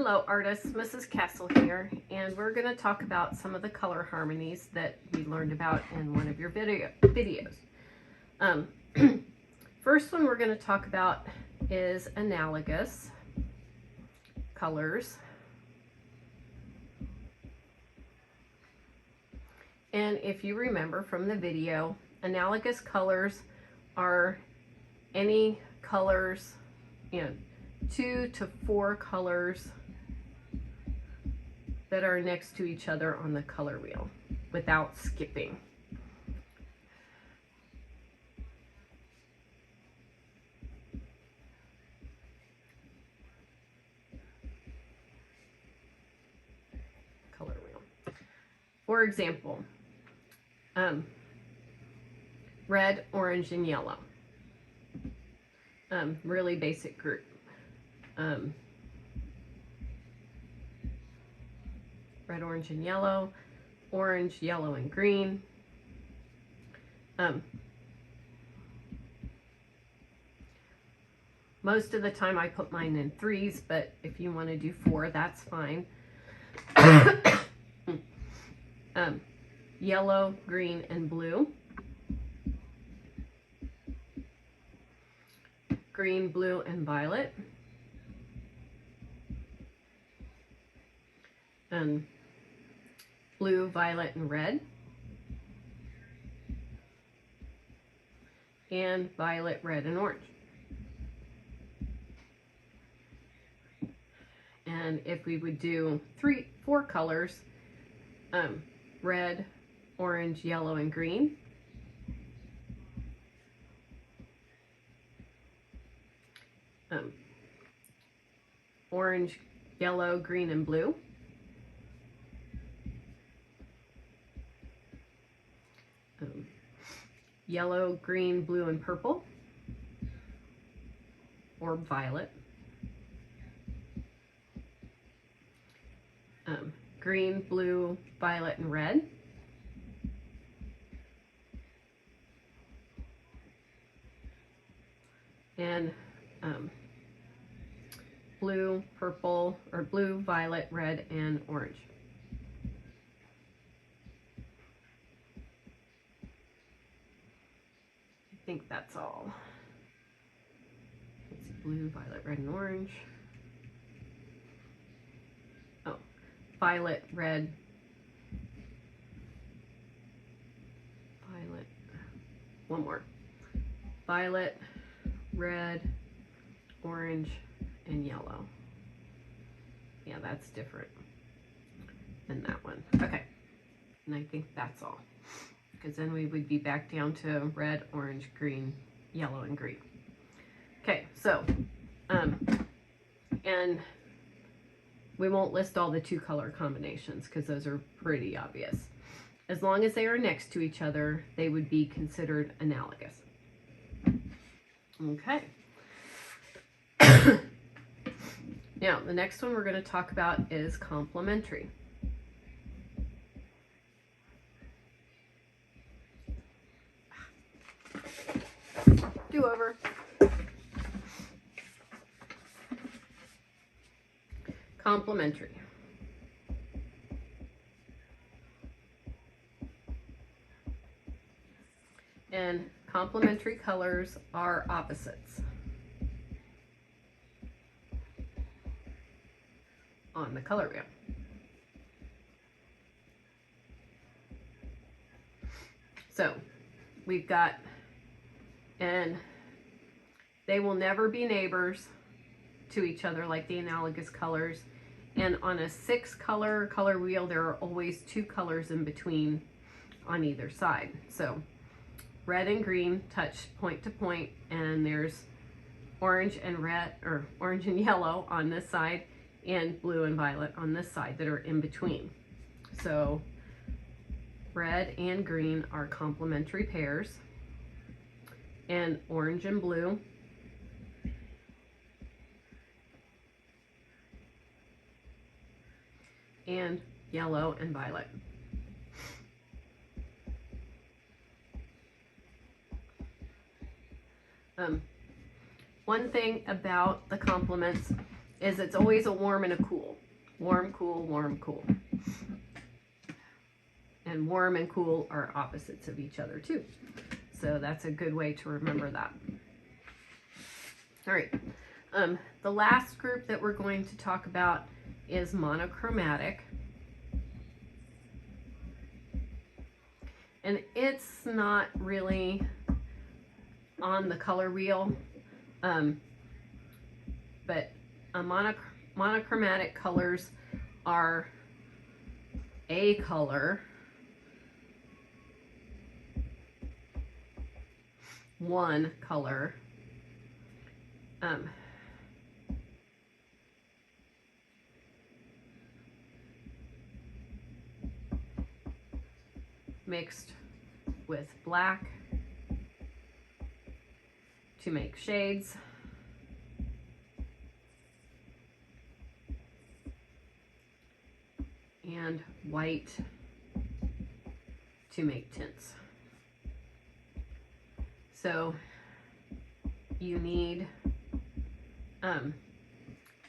Hello artists, Mrs. Castle here, and we're going to talk about some of the color harmonies that we learned about in one of your videos. First one we're going to talk about is analogous colors. And if you remember from the video, analogous colors are any colors, 2 to 4 colors that are next to each other on the color wheel without skipping. Color wheel. For example, red, orange, and yellow. Really basic group. Red, orange, and yellow, orange, yellow, and green. Most of the time I put mine in 3s, but if you want to do 4, that's fine. Yellow, green, and blue. Green, blue, and violet. Blue, violet, and red. And violet, red, and orange. And if we would do 4 colors, red, orange, yellow, and green. Orange, yellow, green, and blue. Yellow, green, blue, and purple, or violet. Green, blue, violet, and red. And blue, purple, or blue, violet, red, and orange. I think that's all. Let's see, blue, violet, red, and orange. Oh, violet, red, violet, one more. Violet, red, orange, and yellow. Yeah, that's different than that one. Okay, and I think that's all. Because then we would be back down to red, orange, green, yellow, and green. Okay, so, and we won't list all the 2 color combinations because those are pretty obvious. As long as they are next to each other, they would be considered analogous. Okay. Now, the next one we're going to talk about is complementary. Do over. Complementary. And complementary colors are opposites on the color wheel. So we've got, and they will never be neighbors to each other like the analogous colors. And on a 6 color wheel, there are always 2 colors in between on either side. So red and green touch point to point, and there's orange and red, or orange and yellow on this side, and blue and violet on this side that are in between. So red and green are complementary pairs, and orange and blue and yellow and violet. One thing about the complements is it's always a warm and a cool. Warm, cool, warm, cool. And warm and cool are opposites of each other too. So that's a good way to remember that. All right. The last group that we're going to talk about is monochromatic. And it's not really on the color wheel, but monochromatic colors are a color, one color, mixed with black to make shades, and white to make tints. So you need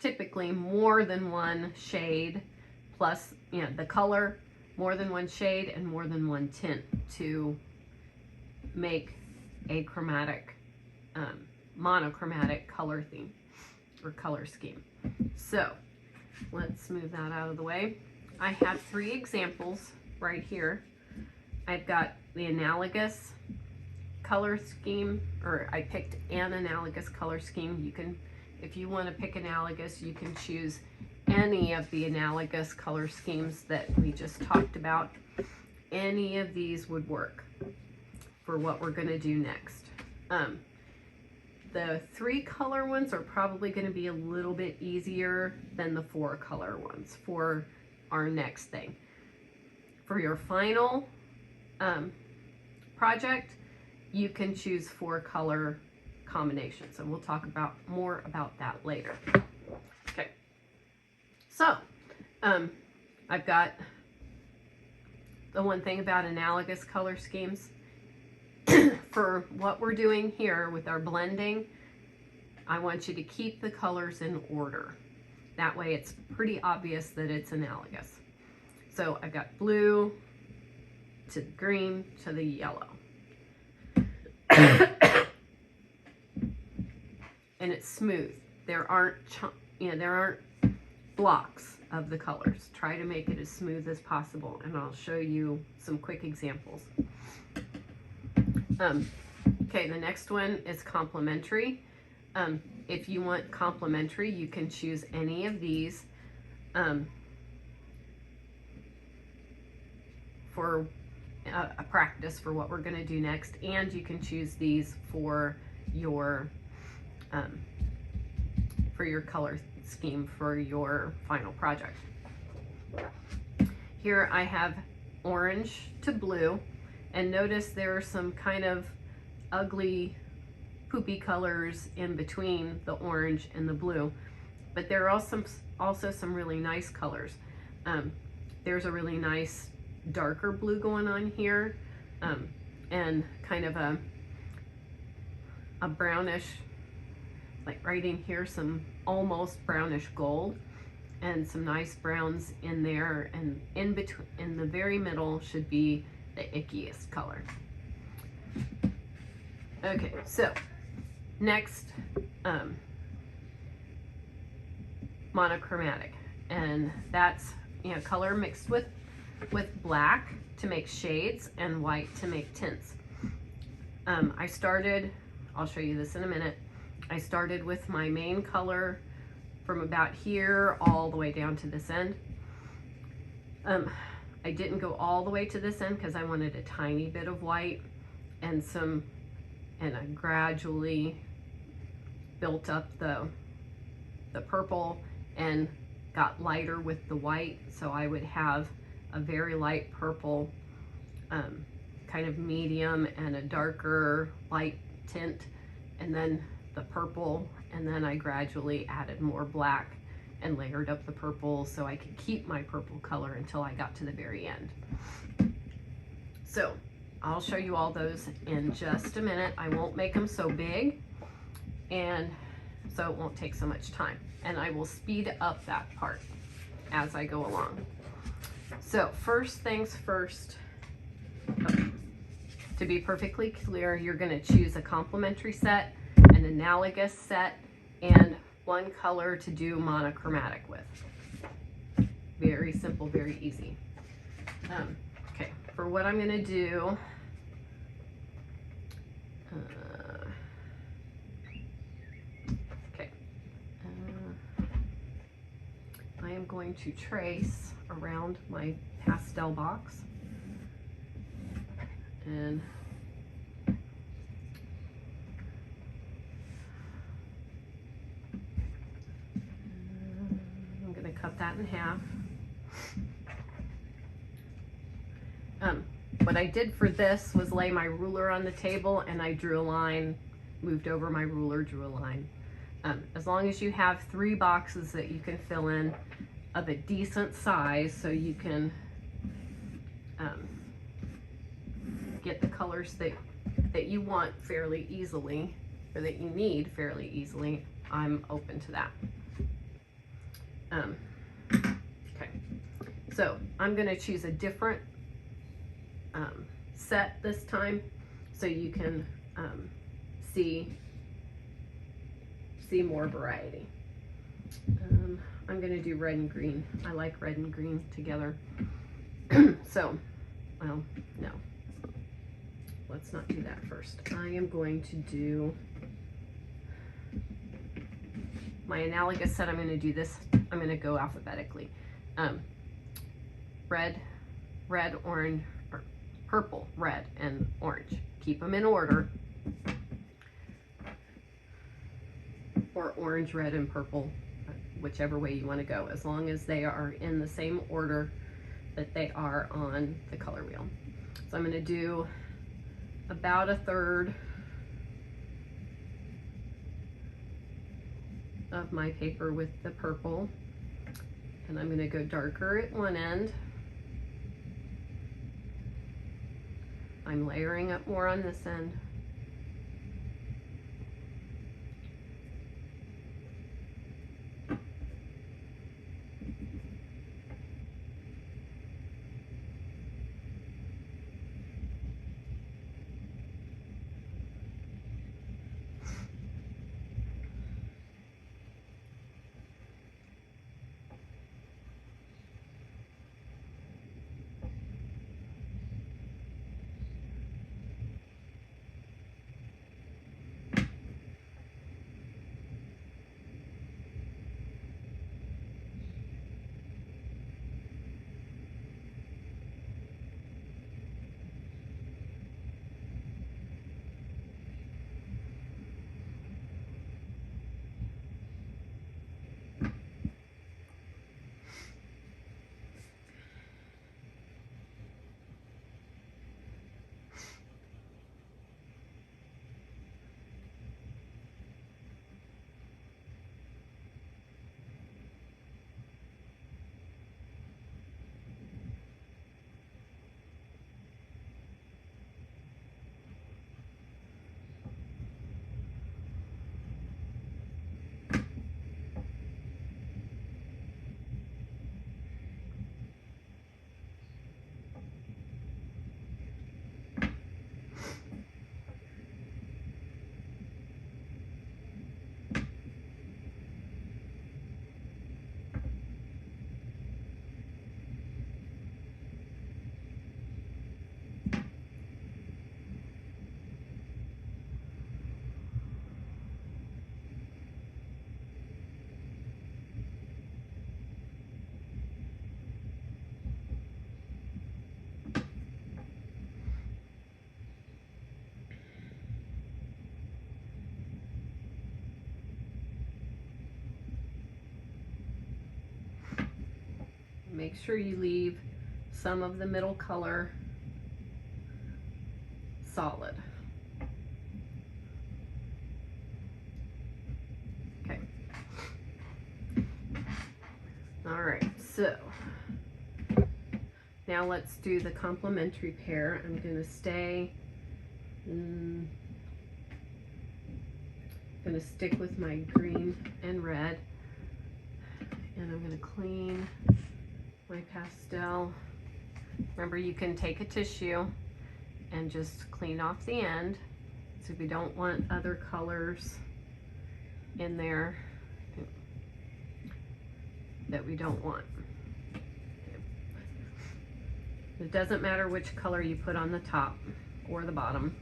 typically more than one shade plus, you know, the color, more than one shade and more than one tint to make a chromatic, monochromatic color theme or color scheme. So let's move that out of the way. I have 3 examples right here. I've got the analogous color scheme, or I picked an analogous color scheme. You can, if you want to pick analogous, you can choose any of the analogous color schemes that we just talked about. Any of these would work for what we're going to do next. The 3 color ones are probably going to be a little bit easier than the 4 color ones for our next thing. For your final project, you can choose 4 color combinations, and we'll talk about more about that later. Okay, so I've got the one thing about analogous color schemes. For what we're doing here with our blending, I want you to keep the colors in order. That way it's pretty obvious that it's analogous. So I've got blue to the green to the yellow. And it's smooth. There aren't, there aren't blocks of the colors. Try to make it as smooth as possible, and I'll show you some quick examples. Okay, the next one is complementary. If you want complementary, you can choose any of these for a practice for what we're going to do next, and you can choose these for your color scheme for your final project. Here I have orange to blue, and notice there are some kind of ugly poopy colors in between the orange and the blue, but there are also some really nice colors. There's a really nice darker blue going on here, and kind of a brownish, like right in here, some almost brownish gold, and some nice browns in there, and in between, in the very middle should be the ickiest color. Okay, so next, monochromatic, and that's, color mixed with black to make shades and white to make tints. I started, I'll show you this in a minute. I started with my main color from about here all the way down to this end. I didn't go all the way to this end because I wanted a tiny bit of white and I gradually built up the purple and got lighter with the white, so I would have a very light purple, kind of medium, and a darker light tint, and then the purple, and then I gradually added more black and layered up the purple so I could keep my purple color until I got to the very end. So I'll show you all those in just a minute. I won't make them so big, and so it won't take so much time. And I will speed up that part as I go along. So first things first, to be perfectly clear, you're going to choose a complementary set, an analogous set, and one color to do monochromatic with. Very simple, very easy. Okay, for what I'm going to do, I am going to trace around my pastel box, and I'm going to cut that in half. What I did for this was lay my ruler on the table, and I drew a line, moved over my ruler, drew a line. As long as you have 3 boxes that you can fill in of a decent size, so you can get the colors that you want fairly easily, or that you need fairly easily, I'm open to that. Okay, so I'm going to choose a different set this time, so you can see more variety. I'm going to do red and green. I like red and green together. So, well, no. Let's not do that first. I am going to do my analogous set. I'm going to do this. I'm going to go alphabetically. Red, orange, or purple, red, and orange. Keep them in order. Or orange, red, and purple, whichever way you want to go, as long as they are in the same order that they are on the color wheel. So I'm going to do about 1/3 of my paper with the purple, and I'm going to go darker at one end. I'm layering up more on this end. Make sure you leave some of the middle color solid. Okay. All right, so now let's do the complementary pair. I'm going to going to stick with my green and red, and I'm going to clean my pastel. Remember, you can take a tissue and just clean off the end, so we don't want other colors in there that we don't want. It doesn't matter which color you put on the top or the bottom.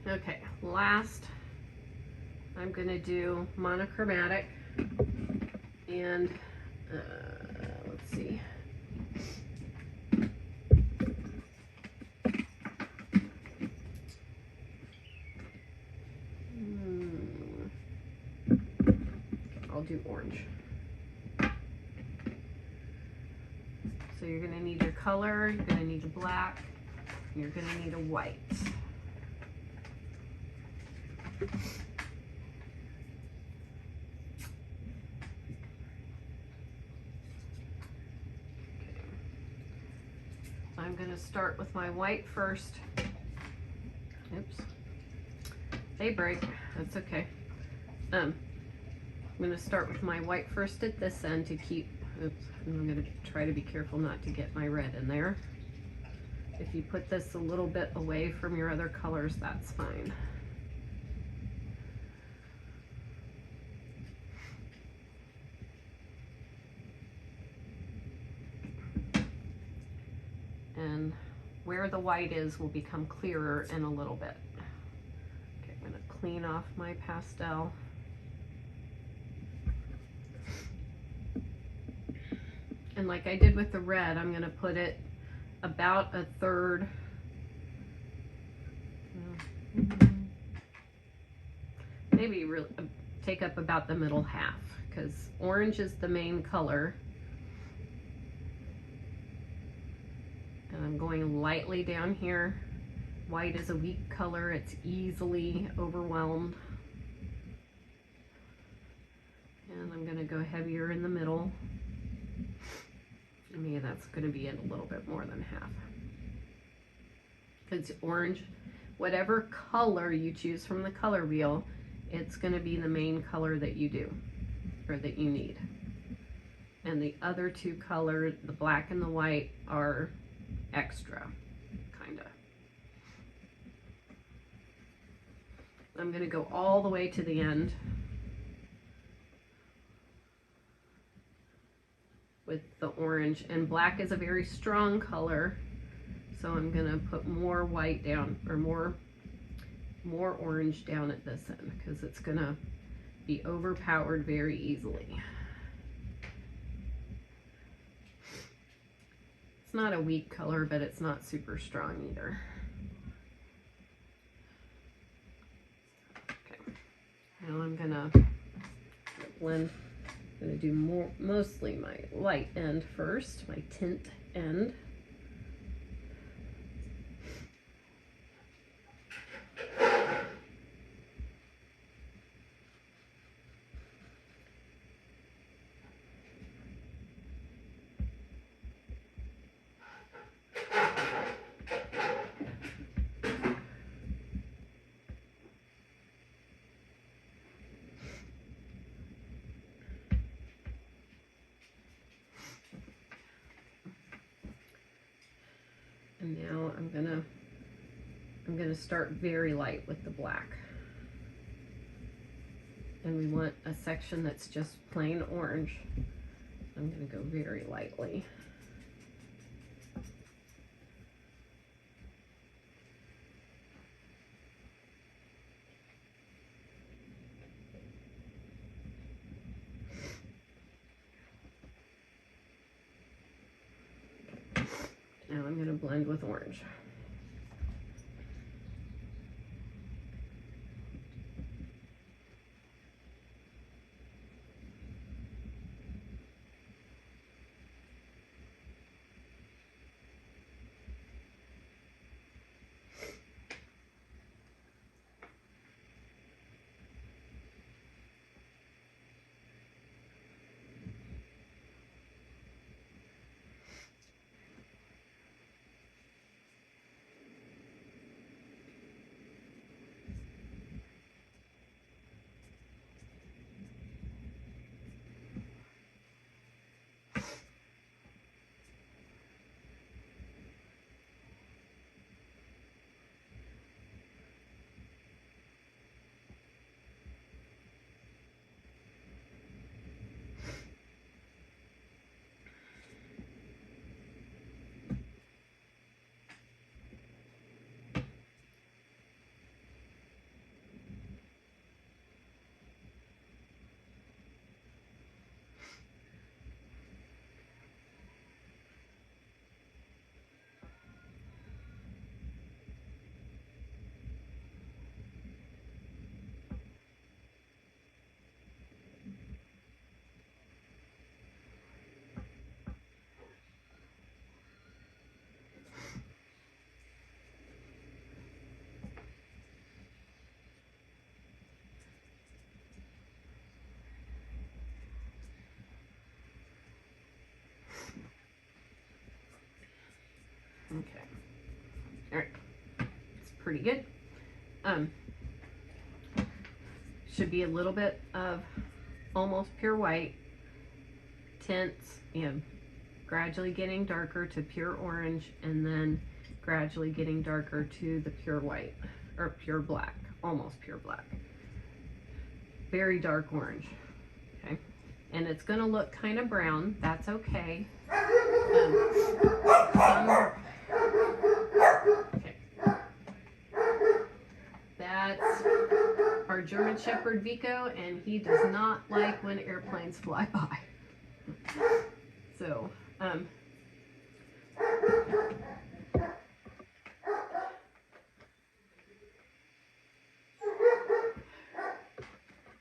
Okay, last I'm going to do monochromatic, and let's see. I'll do orange. So you're going to need your color, you're going to need a black, you're going to need a white. I'm going to start with my white first. Oops. They break. That's okay. I'm going to start with my white first at this end to keep, oops, I'm going to try to be careful not to get my red in there. If you put this a little bit away from your other colors, that's fine. And where the white is will become clearer in a little bit. Okay, I'm going to clean off my pastel. And like I did with the red, I'm going to put it about a third. Maybe really take up about the middle half, because orange is the main color. And I'm going lightly down here. White is a weak color. It's easily overwhelmed. And I'm going to go heavier in the middle. Maybe that's going to be in a little bit more than half. Because orange, whatever color you choose from the color wheel, it's going to be the main color that you do, or that you need. And the other two colors, the black and the white, are extra, kinda. I'm going to go all the way to the end with the orange, and black is a very strong color, so I'm going to put more white down, or more orange down at this end, because it's going to be overpowered very easily. It's not a weak color, but it's not super strong either. Okay, now I'm gonna blend. I'm gonna do mostly my light end first, my tint end. And now I'm gonna start very light with the black. And we want a section that's just plain orange. I'm gonna go very lightly. Now I'm going to blend with orange. Okay. All right. It's pretty good. Should be a little bit of almost pure white tints, gradually getting darker to pure orange, and then gradually getting darker to the pure white, or pure black, almost pure black. Very dark orange, okay? And it's gonna look kind of brown, that's okay. Okay. That's our German Shepherd Vico, and he does not like when airplanes fly by. So,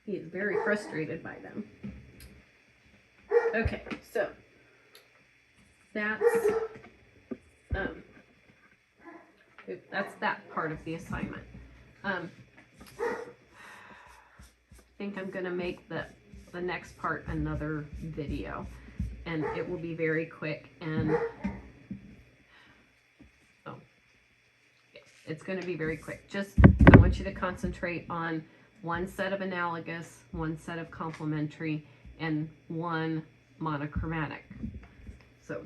he is very frustrated by them. Okay, so that's that part of the assignment. I think I'm gonna make the next part another video, and it will be very quick, and it's going to be very quick. Just, I want you to concentrate on one set of analogous, one set of complementary, and one monochromatic. So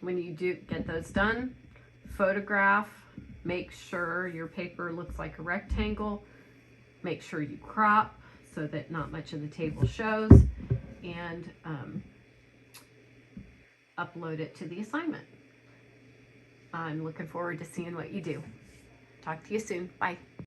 when you do get those done, photograph, make sure your paper looks like a rectangle, make sure you crop so that not much of the table shows, and upload it to the assignment. I'm looking forward to seeing what you do. Talk to you soon. Bye.